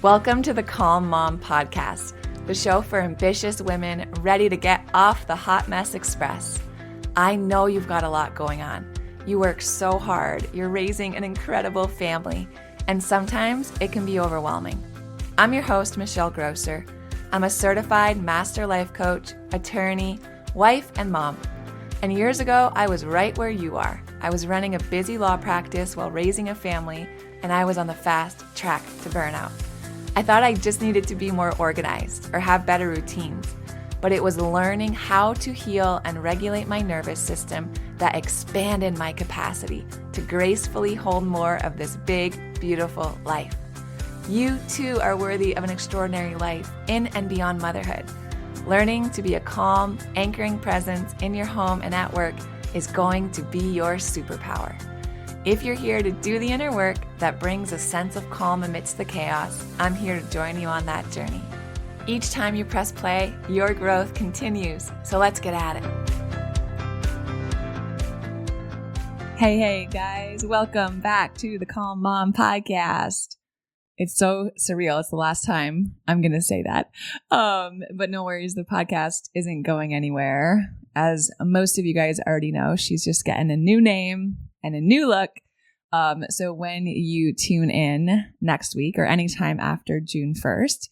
Welcome to the Calm Mom Podcast, the show for ambitious women ready to get off the hot mess express. I know you've got a lot going on. You work so hard, you're raising an incredible family, and sometimes it can be overwhelming. I'm your host, Michelle Grosser. I'm a certified master life coach, attorney, wife, and mom. And years ago, I was right where you are. I was running a busy law practice while raising a family, and I was on the fast track to burnout. I thought I just needed to be more organized or have better routines, but it was learning how to heal and regulate my nervous system that expanded my capacity to gracefully hold more of this big, beautiful life. You too are worthy of an extraordinary life in and beyond motherhood. Learning to be a calm, anchoring presence in your home and at work is going to be your superpower. If you're here to do the inner work that brings a sense of calm amidst the chaos, I'm here to join you on that journey. Each time you press play, your growth continues. So let's get at it. Hey guys, welcome back to the Calm Mom Podcast. It's so surreal. It's the last time I'm going to say that. But no worries, the podcast isn't going anywhere. As most of you guys already know, she's just getting a new name and a new look. So when you tune in next week or anytime after June 1st,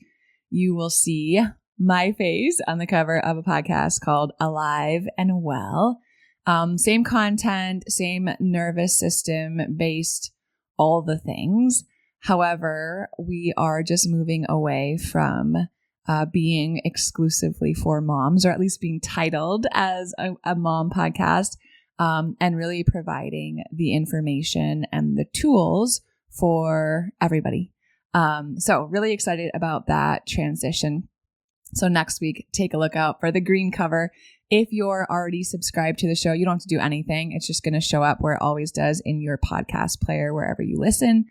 you will see my face on the cover of a podcast called Alive and Well. Same content, same nervous system based, all the things. However, we are just moving away from being exclusively for moms, or at least being titled as a mom podcast, and really providing the information and the tools for everybody. So really excited about that transition. So next week, take a look out for the green cover. If you're already subscribed to the show, you don't have to do anything. It's just going to show up where it always does in your podcast player, wherever you listen.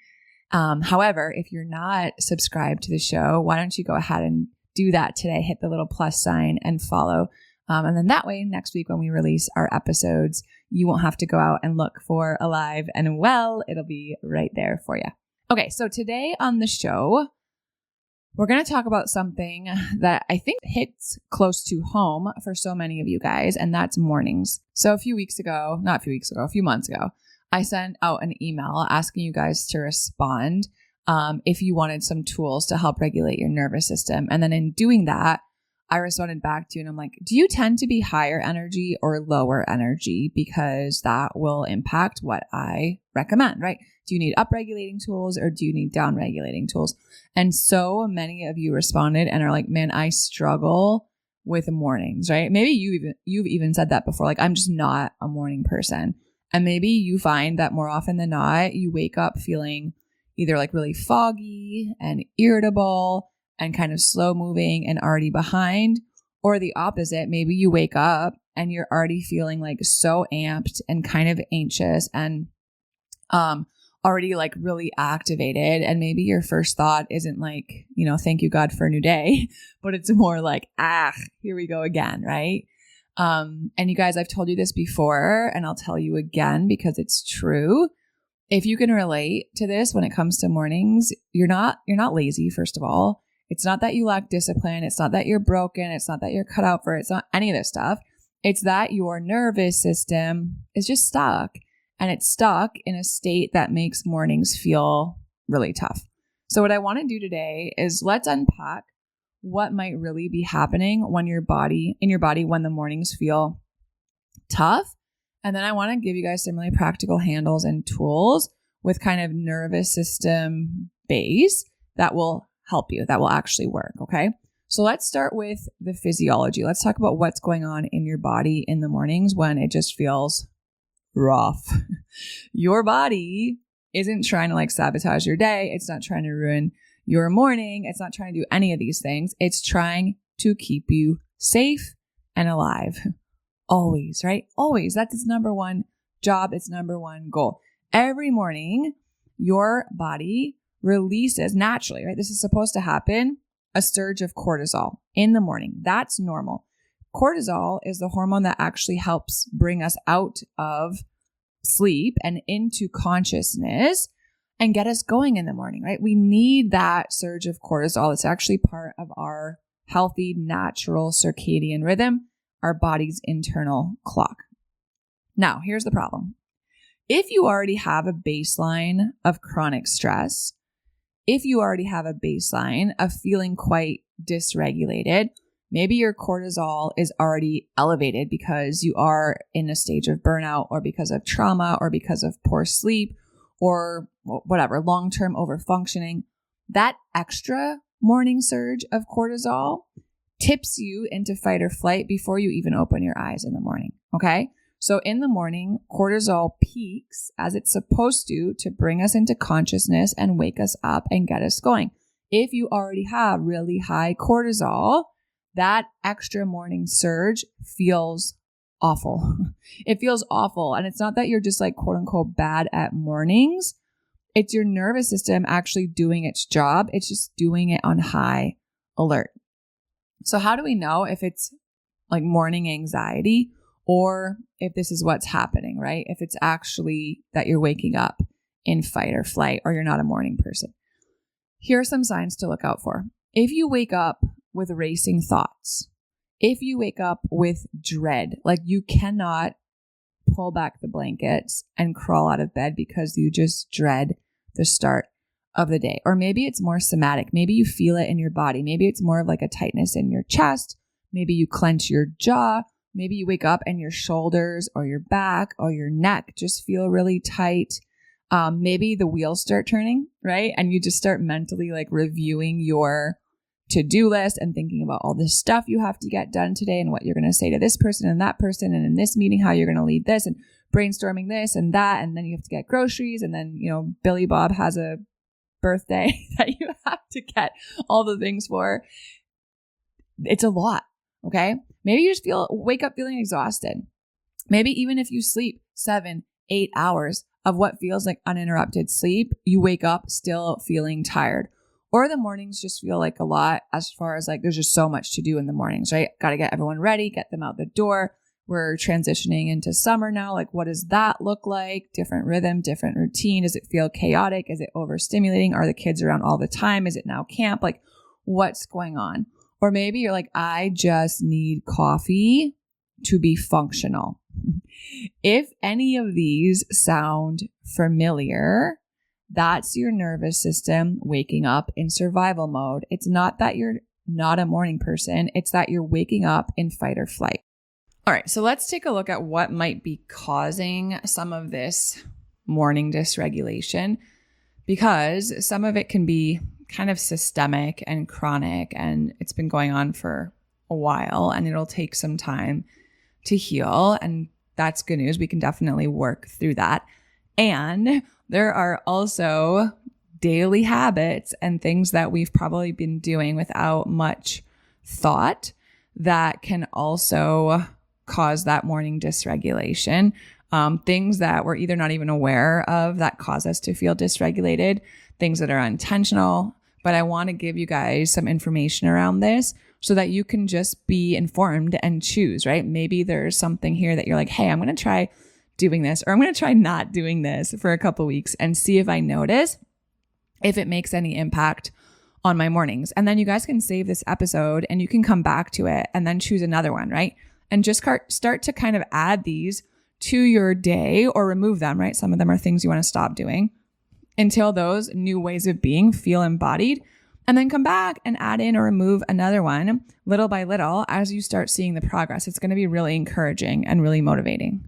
However, if you're not subscribed to the show, why don't you go ahead and do that today? Hit the little plus sign and follow. And then that way, next week when we release our episodes, you won't have to go out and look for Alive and Well. It'll be right there for you. Okay, so today on the show, we're going to talk about something that I think hits close to home for so many of you guys, and that's mornings. So a few months ago, I sent out an email asking you guys to respond if you wanted some tools to help regulate your nervous system. And then in doing that, I responded back to you and I'm like, do you tend to be higher energy or lower energy? Because that will impact what I recommend, right? Do you need upregulating tools or do you need downregulating tools? And so many of you responded and are like, man, I struggle with mornings, right? Maybe you've even said that before. Like, I'm just not a morning person. And maybe you find that more often than not, you wake up feeling either like really foggy and irritable and kind of slow moving and already behind, or the opposite. Maybe you wake up and you're already feeling like so amped and kind of anxious and already like really activated. And maybe your first thought isn't like, thank you God for a new day, but it's more like, here we go again, right? And you guys, I've told you this before and I'll tell you again because it's true. If you can relate to this when it comes to mornings, you're not lazy, first of all. It's not that you lack discipline. It's not that you're broken. It's not that you're cut out for it. It's not any of this stuff. It's that your nervous system is just stuck, and it's stuck in a state that makes mornings feel really tough. So what I want to do today is let's unpack what might really be happening in your body when the mornings feel tough. And then I want to give you guys some really practical handles and tools with kind of nervous system base that will help you, that will actually work. Okay. So let's start with the physiology. Let's talk about what's going on in your body in the mornings when it just feels rough. Your body isn't trying to like sabotage your day. It's not trying to ruin your morning. It's not trying to do any of these things. It's trying to keep you safe and alive. Always, right? Always. That's its number one job. Its number one goal. Every morning, your body releases naturally, right? This is supposed to happen, a surge of cortisol in the morning. That's normal. Cortisol is the hormone that actually helps bring us out of sleep and into consciousness. and get us going in the morning, right? We need that surge of cortisol. It's actually part of our healthy, natural circadian rhythm, our body's internal clock. Now, here's the problem. If you already have a baseline of chronic stress, if you already have a baseline of feeling quite dysregulated, maybe your cortisol is already elevated because you are in a stage of burnout or because of trauma or because of poor sleep or whatever, long-term overfunctioning, that extra morning surge of cortisol tips you into fight or flight before you even open your eyes in the morning, okay? So in the morning, cortisol peaks as it's supposed to bring us into consciousness and wake us up and get us going. If you already have really high cortisol, that extra morning surge feels awful. It feels awful. And it's not that you're just like quote unquote bad at mornings. It's your nervous system actually doing its job. It's just doing it on high alert. So how do we know if it's like morning anxiety or if this is what's happening, right? If it's actually that you're waking up in fight or flight or you're not a morning person. Here are some signs to look out for. If you wake up with racing thoughts, if you wake up with dread, like you cannot pull back the blankets and crawl out of bed because you just dread the start of the day. Or maybe it's more somatic. Maybe you feel it in your body. Maybe it's more of like a tightness in your chest. Maybe you clench your jaw. Maybe you wake up and your shoulders or your back or your neck just feel really tight. Maybe the wheels start turning, right? And you just start mentally like reviewing your to-do list and thinking about all this stuff you have to get done today and what you're going to say to this person and that person and in this meeting, how you're going to lead this and brainstorming this and that. And then you have to get groceries. And then, Billy Bob has a birthday that you have to get all the things for. It's a lot. Okay. Maybe you just wake up feeling exhausted. Maybe even if you sleep 7-8 hours of what feels like uninterrupted sleep, you wake up still feeling tired. Or the mornings just feel like a lot as far as like there's just so much to do in the mornings, right? Got to get everyone ready, get them out the door. We're transitioning into summer now. Like, what does that look like? Different rhythm, different routine. Does it feel chaotic? Is it overstimulating? Are the kids around all the time? Is it now camp? Like, what's going on? Or maybe you're like, I just need coffee to be functional. If any of these sound familiar, that's your nervous system waking up in survival mode. It's not that you're not a morning person. It's that you're waking up in fight or flight. All right, so let's take a look at what might be causing some of this morning dysregulation, because some of it can be kind of systemic and chronic, and it's been going on for a while, and it'll take some time to heal. And that's good news. We can definitely work through that. And there are also daily habits and things that we've probably been doing without much thought that can also cause that morning dysregulation. Things that we're either not even aware of that cause us to feel dysregulated, things that are unintentional. But I want to give you guys some information around this so that you can just be informed and choose, right? Maybe there's something here that you're like, hey, I'm going to try doing this, or I'm going to try not doing this for a couple weeks and see if I notice if it makes any impact on my mornings. And then you guys can save this episode and you can come back to it and then choose another one, right? And just start to kind of add these to your day or remove them, right? Some of them are things you want to stop doing until those new ways of being feel embodied. And then come back and add in or remove another one little by little as you start seeing the progress. It's going to be really encouraging and really motivating.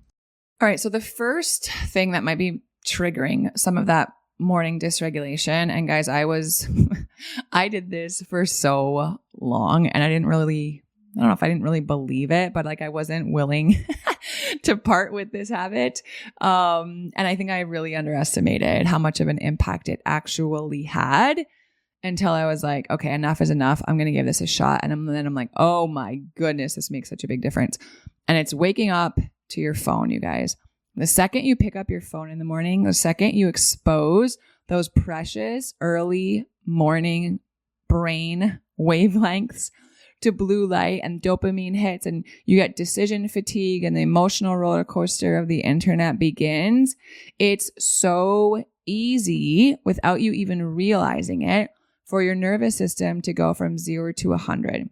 All right, so the first thing that might be triggering some of that morning dysregulation, and guys, I did this for so long and I don't know if I didn't really believe it, but like I wasn't willing to part with this habit. And I think I really underestimated how much of an impact it actually had until I was like, okay, enough is enough. I'm going to give this a shot. And then I'm like, oh my goodness, this makes such a big difference. And it's waking up to your phone, you guys. The second you pick up your phone in the morning, the second you expose those precious early morning brain wavelengths to blue light and dopamine hits, and you get decision fatigue and the emotional roller coaster of the internet begins, it's so easy without you even realizing it for your nervous system to go from 0 to 100,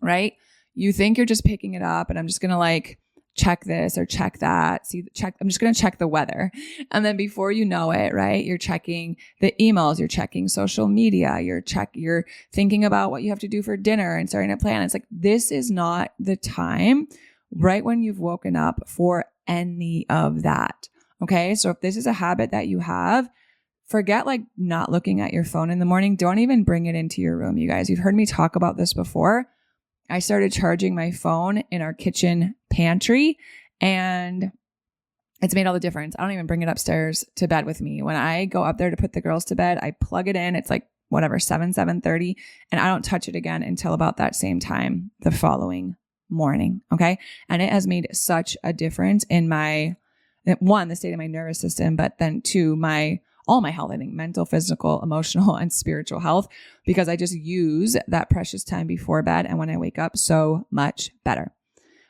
right? You think you're just picking it up and I'm just going to like check this or check that. I'm just going to check the weather. And then before you know it, right, you're checking the emails, you're checking social media, you're thinking about what you have to do for dinner and starting to plan. It's like, this is not the time right when you've woken up for any of that. Okay. So if this is a habit that you have, forget like not looking at your phone in the morning. Don't even bring it into your room. You guys, you've heard me talk about this before. I started charging my phone in our kitchen pantry and it's made all the difference. I don't even bring it upstairs to bed with me. When I go up there to put the girls to bed, I plug it in. It's like whatever, 7:30, and I don't touch it again until about that same time the following morning. Okay. And it has made such a difference in the state of my nervous system, but then two, all my health, I think mental, physical, emotional, and spiritual health, because I just use that precious time before bed and when I wake up so much better.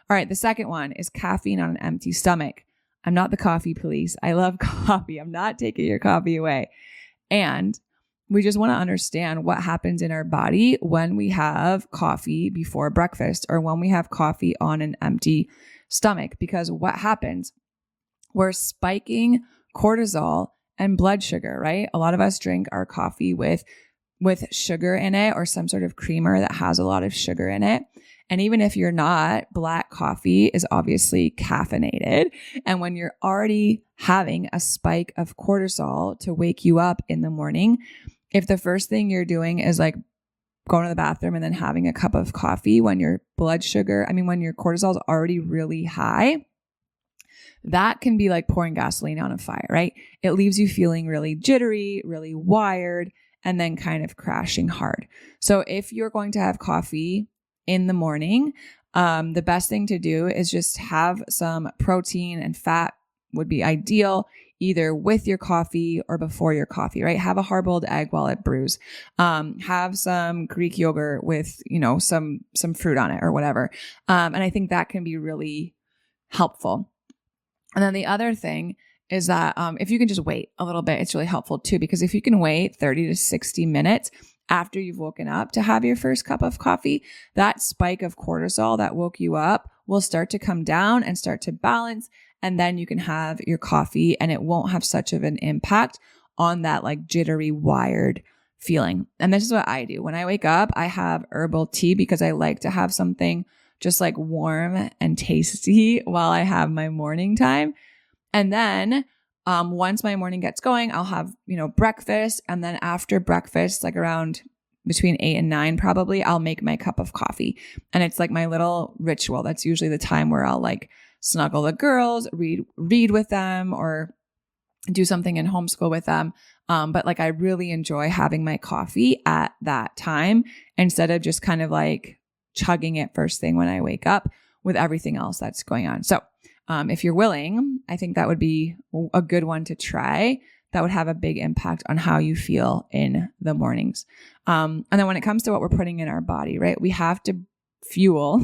All right. The second one is caffeine on an empty stomach. I'm not the coffee police. I love coffee. I'm not taking your coffee away. And we just want to understand what happens in our body when we have coffee before breakfast or when we have coffee on an empty stomach, because what happens, we're spiking cortisol and blood sugar, right? A lot of us drink our coffee with sugar in it or some sort of creamer that has a lot of sugar in it. And even if you're not, black coffee is obviously caffeinated. And when you're already having a spike of cortisol to wake you up in the morning, if the first thing you're doing is like going to the bathroom and then having a cup of coffee when your when your cortisol is already really high, that can be like pouring gasoline on a fire, right? It leaves you feeling really jittery, really wired, and then kind of crashing hard. So if you're going to have coffee in the morning, the best thing to do is just have some protein and fat would be ideal, either with your coffee or before your coffee, right? Have a hard-boiled egg while it brews. Have some Greek yogurt with, some fruit on it or whatever. And I think that can be really helpful. And then the other thing is that if you can just wait a little bit, it's really helpful too, because if you can wait 30 to 60 minutes after you've woken up to have your first cup of coffee, that spike of cortisol that woke you up will start to come down and start to balance. And then you can have your coffee and it won't have such of an impact on that like jittery, wired feeling. And this is what I do. When I wake up, I have herbal tea because I like to have something just like warm and tasty while I have my morning time. And then once my morning gets going, I'll have, breakfast. And then after breakfast, like around between 8 and 9, probably, I'll make my cup of coffee. And it's like my little ritual. That's usually the time where I'll like snuggle the girls, read with them, or do something in homeschool with them. But like I really enjoy having my coffee at that time instead of just kind of like chugging it first thing when I wake up with everything else that's going on. So if you're willing, I think that would be a good one to try. That would have a big impact on how you feel in the mornings. And then when it comes to what we're putting in our body, right, we have to fuel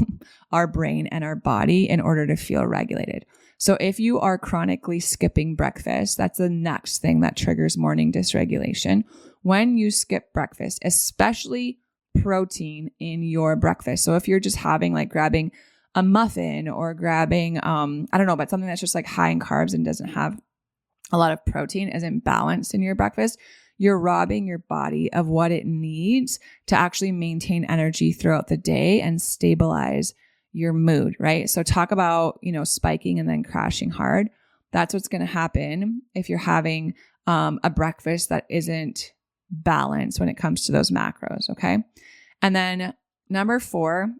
our brain and our body in order to feel regulated. So if you are chronically skipping breakfast, that's the next thing that triggers morning dysregulation. When you skip breakfast, especially protein in your breakfast. So if you're just grabbing a muffin or grabbing, but something that's just like high in carbs and doesn't have a lot of protein, isn't balanced in your breakfast, you're robbing your body of what it needs to actually maintain energy throughout the day and stabilize your mood, right? So talk about, spiking and then crashing hard. That's what's going to happen if you're having a breakfast that isn't balanced when it comes to those macros, okay? And then number 4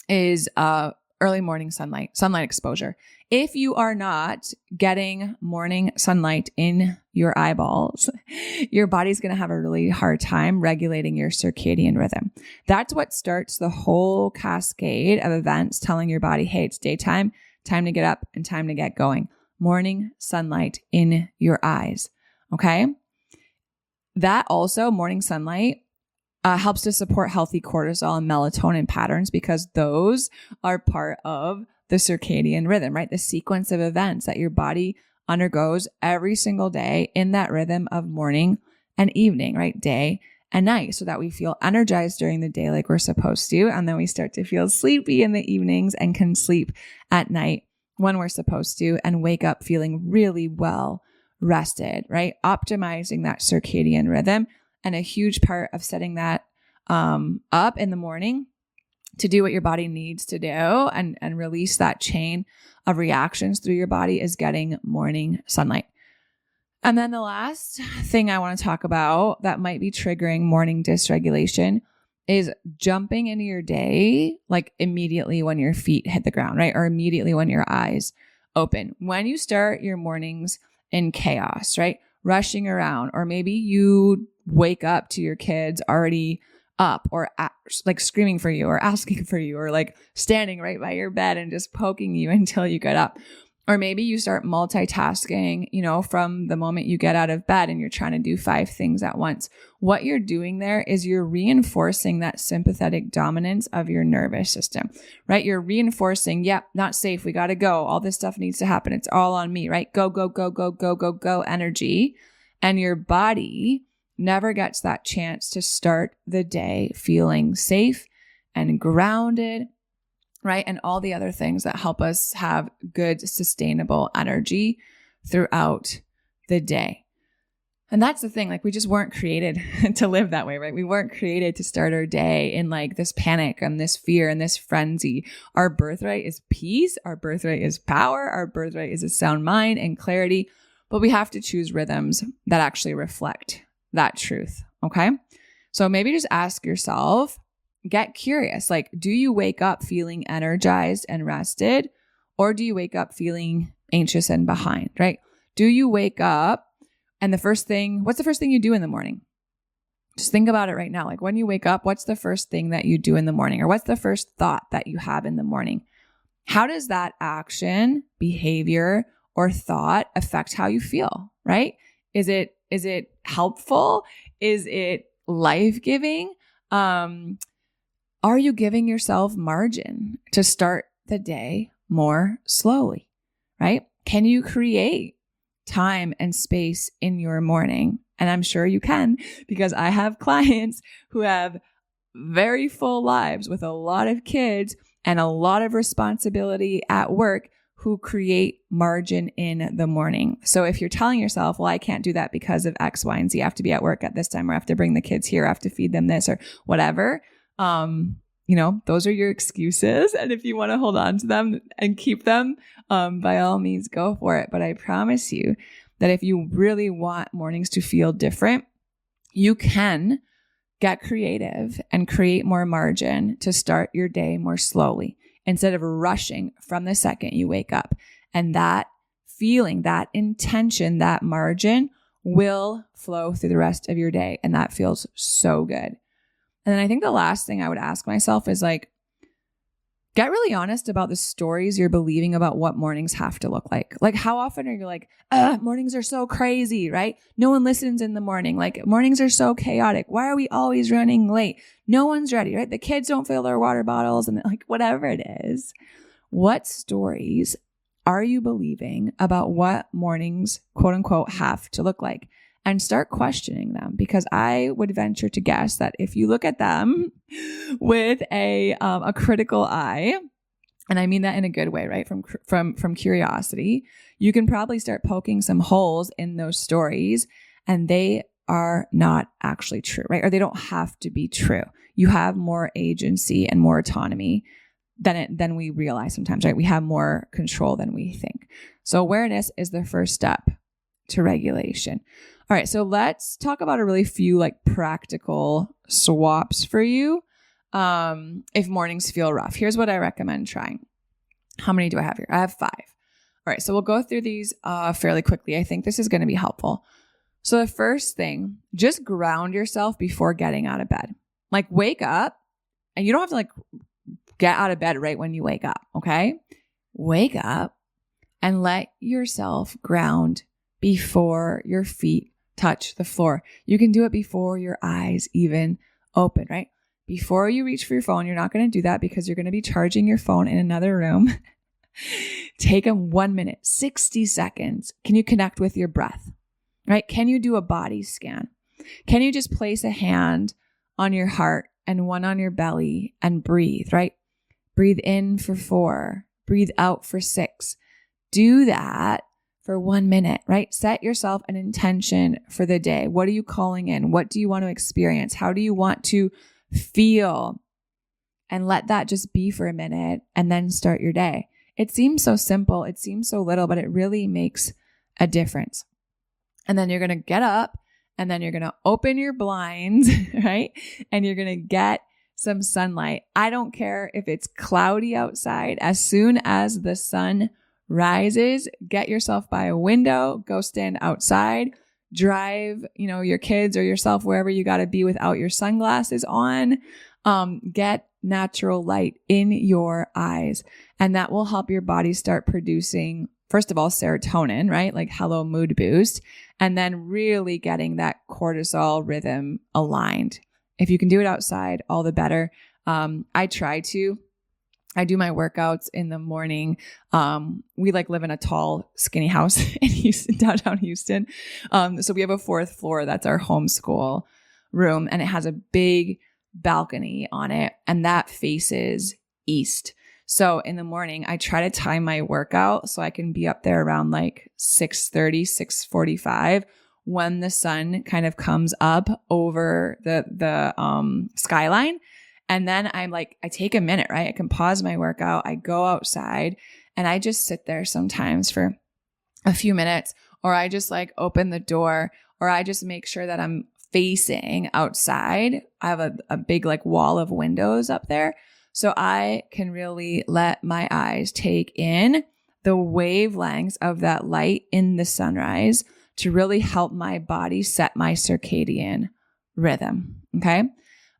is early morning sunlight exposure. If you are not getting morning sunlight in your eyeballs, your body's going to have a really hard time regulating your circadian rhythm. That's what starts the whole cascade of events telling your body, hey, it's daytime, time to get up and time to get going. Morning sunlight in your eyes, okay? That also, morning sunlight, helps to support healthy cortisol and melatonin patterns because those are part of the circadian rhythm, right? The sequence of events that your body undergoes every single day in that rhythm of morning and evening, right? Day and night, so that we feel energized during the day like we're supposed to. And then we start to feel sleepy in the evenings and can sleep at night when we're supposed to and wake up feeling really well rested, right? Optimizing that circadian rhythm. And a huge part of setting that up in the morning to do what your body needs to do and release that chain of reactions through your body is getting morning sunlight. And then the last thing I want to talk about that might be triggering morning dysregulation is jumping into your day like immediately when your feet hit the ground, right? Or immediately when your eyes open. When you start your mornings in chaos, right? Rushing around, or maybe you wake up to your kids already up or like screaming for you or asking for you or like standing right by your bed and just poking you until you get up. Or maybe you start multitasking, from the moment you get out of bed and you're trying to do 5 things at once. What you're doing there is you're reinforcing that sympathetic dominance of your nervous system, right? You're reinforcing, not safe. We got to go. All this stuff needs to happen. It's all on me, right? Go, go, go, go, go, go, go energy. And your body never gets that chance to start the day feeling safe and grounded, right? And all the other things that help us have good, sustainable energy throughout the day. And that's the thing, like we just weren't created to live that way, right? We weren't created to start our day in like this panic and this fear and this frenzy. Our birthright is peace. Our birthright is power. Our birthright is a sound mind and clarity. But we have to choose rhythms that actually reflect that truth, okay? So maybe just ask yourself, get curious. Like, do you wake up feeling energized and rested? Or do you wake up feeling anxious and behind, right? Do you wake up and what's the first thing you do in the morning? Just think about it right now. Like when you wake up, what's the first thing that you do in the morning? Or what's the first thought that you have in the morning? How does that action, behavior, or thought affect how you feel, right? Is it helpful? Is it life-giving? Are you giving yourself margin to start the day more slowly, right? Can you create time and space in your morning? And I'm sure you can, because I have clients who have very full lives with a lot of kids and a lot of responsibility at work who create margin in the morning. So if you're telling yourself, well, I can't do that because of X, Y, and Z, I have to be at work at this time, or I have to bring the kids here, I have to feed them this or whatever, those are your excuses. And if you want to hold on to them and keep them, by all means, go for it. But I promise you that if you really want mornings to feel different, you can get creative and create more margin to start your day more slowly instead of rushing from the second you wake up. And that feeling, that intention, that margin will flow through the rest of your day. And that feels so good. And then I think the last thing I would ask myself is like, get really honest about the stories you're believing about what mornings have to look like. Like how often are you like, mornings are so crazy, right? No one listens in the morning. Like mornings are so chaotic. Why are we always running late? No one's ready, right? The kids don't fill their water bottles and like whatever it is. What stories are you believing about what mornings, quote unquote, have to look like? And start questioning them, because I would venture to guess that if you look at them with a critical eye, and I mean that in a good way, right? From curiosity, you can probably start poking some holes in those stories, and they are not actually true, right? Or they don't have to be true. You have more agency and more autonomy than we realize sometimes, right? We have more control than we think. So awareness is the first step to regulation. All right, so let's talk about a really few like practical swaps for you if mornings feel rough. Here's what I recommend trying. How many do I have here? I have 5. All right, so we'll go through these fairly quickly. I think this is going to be helpful. So the first thing, just ground yourself before getting out of bed. Like wake up, and you don't have to like get out of bed right when you wake up, okay? Wake up and let yourself ground before your feet touch the floor. You can do it before your eyes even open, right? Before you reach for your phone, you're not going to do that because you're going to be charging your phone in another room. Take a 1 minute, 60 seconds. Can you connect with your breath, right? Can you do a body scan? Can you just place a hand on your heart and one on your belly and breathe, right? Breathe in for 4, breathe out for 6. Do that for 1 minute, right? Set yourself an intention for the day. What are you calling in? What do you want to experience? How do you want to feel? And let that just be for a minute and then start your day. It seems so simple. It seems so little, but it really makes a difference. And then you're going to get up and then you're going to open your blinds, right? And you're going to get some sunlight. I don't care if it's cloudy outside. As soon as the sun rises, get yourself by a window, go stand outside, drive, your kids or yourself wherever you got to be without your sunglasses on. Get natural light in your eyes, and that will help your body start producing, first of all, serotonin, right? Like hello mood boost, and then really getting that cortisol rhythm aligned. If you can do it outside, all the better. I do my workouts in the morning. We live in a tall, skinny house in Houston, downtown Houston. So we have a 4th floor. That's our homeschool room. And it has a big balcony on it. And that faces east. So in the morning, I try to time my workout so I can be up there around 6:30, 6:45 when the sun kind of comes up over the skyline. And then I take a minute, right? I can pause my workout. I go outside and I just sit there sometimes for a few minutes, or I just open the door, or I just make sure that I'm facing outside. I have a big wall of windows up there. So I can really let my eyes take in the wavelengths of that light in the sunrise to really help my body set my circadian rhythm. Okay.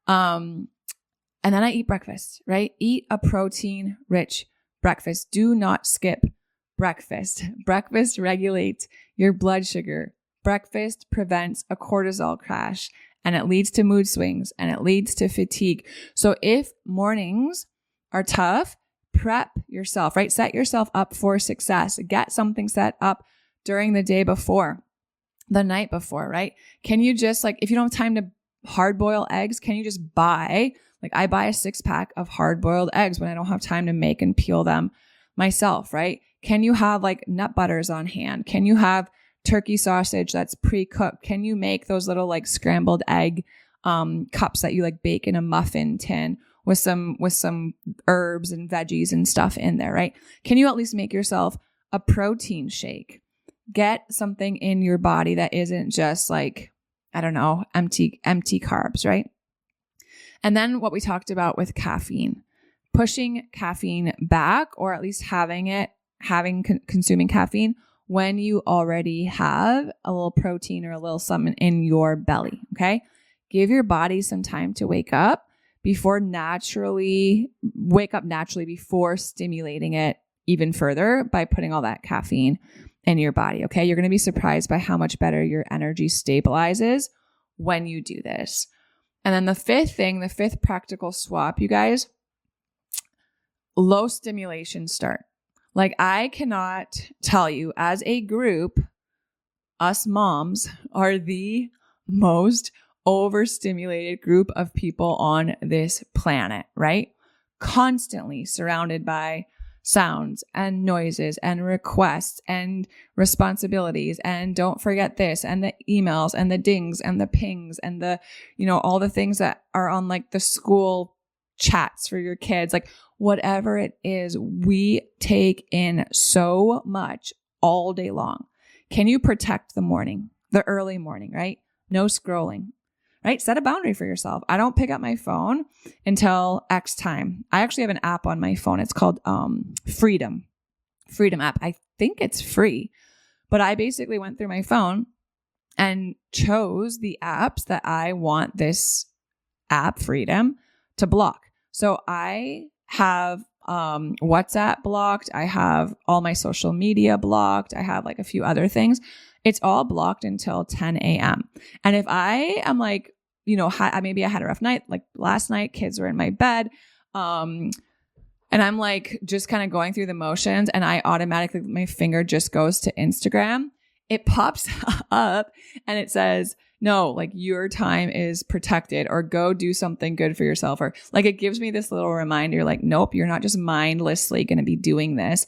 And then I eat breakfast, right? Eat a protein-rich breakfast. Do not skip breakfast. Breakfast regulates your blood sugar. Breakfast prevents a cortisol crash, and it leads to mood swings, and it leads to fatigue. So if mornings are tough, prep yourself, right? Set yourself up for success. Get something set up during the day before, the night before, right? Can you just if you don't have time to hard boil eggs, can you just buy, I buy a 6-pack of hard boiled eggs when I don't have time to make and peel them myself, right? Can you have nut butters on hand? Can you have turkey sausage that's pre-cooked? Can you make those little scrambled egg cups that you bake in a muffin tin with some herbs and veggies and stuff in there, right? Can you at least make yourself a protein shake? Get something in your body that isn't just empty carbs, right? And then what we talked about with caffeine, pushing caffeine back, or at least consuming caffeine when you already have a little protein or a little something in your belly. Okay. Give your body some time to wake up naturally before stimulating it even further by putting all that caffeine in your body. Okay. You're going to be surprised by how much better your energy stabilizes when you do this. And then the fifth practical swap, you guys, low stimulation start. I cannot tell you, as a group, us moms are the most overstimulated group of people on this planet, right? Constantly surrounded by sounds and noises and requests and responsibilities, and don't forget this, and the emails and the dings and the pings and the, all the things that are on the school chats for your kids, whatever it is, we take in so much all day long. Can you protect the early morning, right? No scrolling, right? Set a boundary for yourself. I don't pick up my phone until X time. I actually have an app on my phone. It's called Freedom app. I think it's free, but I basically went through my phone and chose the apps that I want this app, Freedom, to block. So I have WhatsApp blocked. I have all my social media blocked. I have a few other things. It's all blocked until 10 a.m. And if I am maybe I had a rough night, last night, kids were in my bed, and and I'm like just kind of going through the motions, and I automatically, my finger just goes to Instagram, it pops up and it says, no, like your time is protected, or go do something good for yourself. Or like it gives me this little reminder, like, nope, you're not just mindlessly going to be doing this,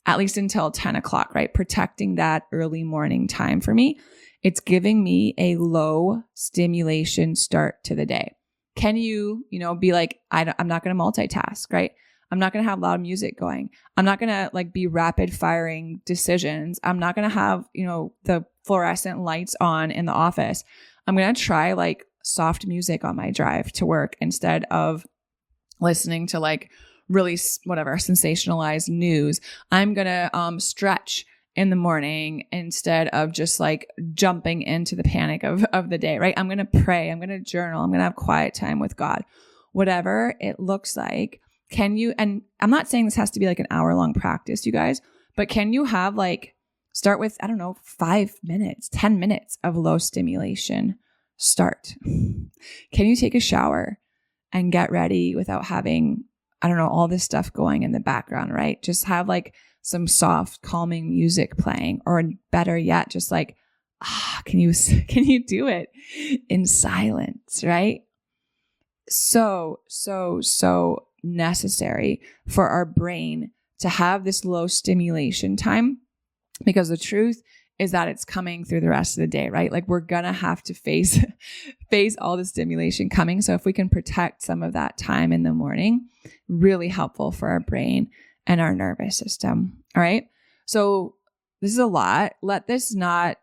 at least until 10 o'clock, right? Protecting that early morning time for me. It's giving me a low stimulation start to the day. Can you, be like, I'm not going to multitask, right? I'm not going to have loud music going. I'm not going to like be rapid firing decisions. I'm not going to have, the fluorescent lights on in the office. I'm going to try like soft music on my drive to work instead of listening to like really sensationalized news. I'm going to stretch in the morning instead of just like jumping into the panic of the day, right? I'm going to pray. I'm going to journal. I'm going to have quiet time with God, whatever it looks like. Can you, and I'm not saying this has to be like an hour-long practice, you guys, but can you have like, start with, 5 minutes, 10 minutes of low stimulation start? Can you take a shower and get ready without having, all this stuff going in the background, right? Just have like some soft, calming music playing, or better yet, just like, can you do it in silence, right? So necessary for our brain to have this low stimulation time, because the truth is that it's coming through the rest of the day, right? Like we're going to have to face all the stimulation coming. So if we can protect some of that time in the morning, really helpful for our brain and our nervous system. All right. So this is a lot. Let this not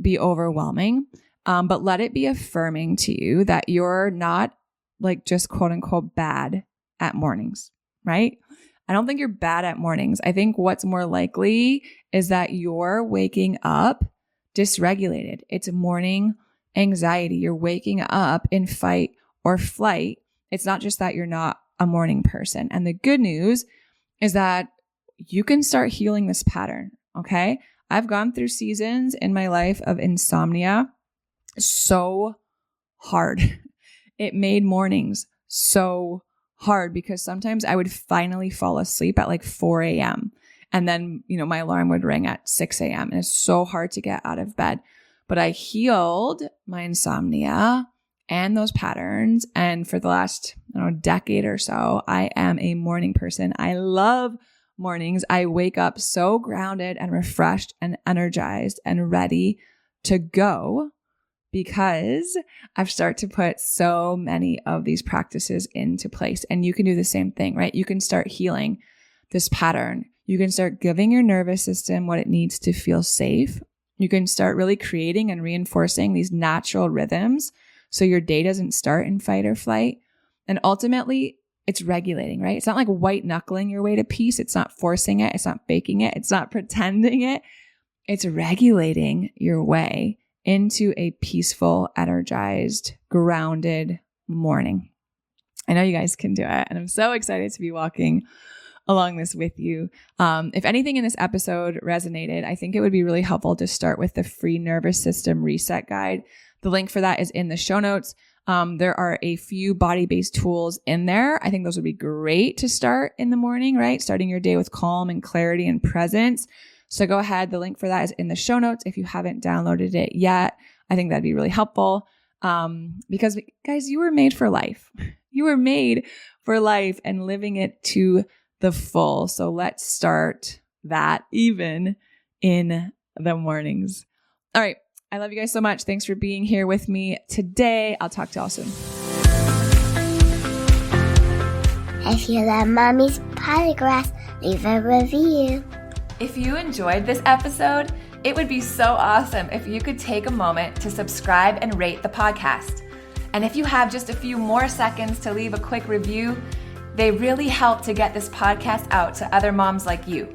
be overwhelming, but let it be affirming to you that you're not like just quote unquote bad at mornings, right? I don't think you're bad at mornings. I think what's more likely is that you're waking up dysregulated. It's morning anxiety. You're waking up in fight or flight. It's not just that you're not a morning person. And the good news is that you can start healing this pattern, okay? I've gone through seasons in my life of insomnia so hard. It made mornings so hard because sometimes I would finally fall asleep at like 4 a.m. And then, my alarm would ring at 6 a.m. And it's so hard to get out of bed. But I healed my insomnia and those patterns. And for the last, decade or so, I am a morning person. I love mornings. I wake up so grounded and refreshed and energized and ready to go, because I've started to put so many of these practices into place. And you can do the same thing, right? You can start healing this pattern. You can start giving your nervous system what it needs to feel safe. You can start really creating and reinforcing these natural rhythms so your day doesn't start in fight or flight. And ultimately, it's regulating, right? It's not like white knuckling your way to peace. It's not forcing it. It's not faking it. It's not pretending it. It's regulating your way into a peaceful, energized, grounded morning. I know you guys can do it. And I'm so excited to be walking along this with you. If anything in this episode resonated, I think it would be really helpful to start with the free nervous system reset guide. The link for that is in the show notes. There are a few body-based tools in there. I think those would be great to start in the morning, right? Starting your day with calm and clarity and presence. So go ahead. The link for that is in the show notes. If you haven't downloaded it yet, I think that'd be really helpful. Because guys, you were made for life. You were made for life and living it to the full. So let's start that even in the mornings. All right. I love you guys so much. Thanks for being here with me today. I'll talk to y'all soon. If you love Mommy's Podcast, leave a review. If you enjoyed this episode, it would be so awesome if you could take a moment to subscribe and rate the podcast. And if you have just a few more seconds to leave a quick review, they really help to get this podcast out to other moms like you.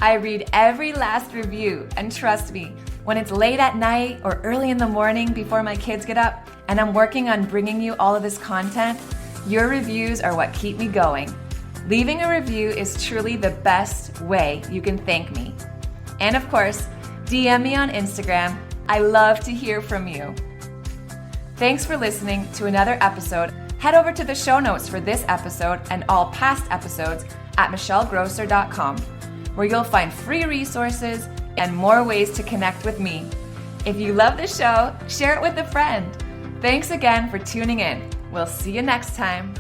I read every last review, and trust me, when it's late at night or early in the morning before my kids get up and I'm working on bringing you all of this content, your reviews are what keep me going. Leaving a review is truly the best way you can thank me. And of course, DM me on Instagram. I love to hear from you. Thanks for listening to another episode. Head over to the show notes for this episode and all past episodes at michellegrosser.com, where you'll find free resources and more ways to connect with me. If you love the show, share it with a friend. Thanks again for tuning in. We'll see you next time.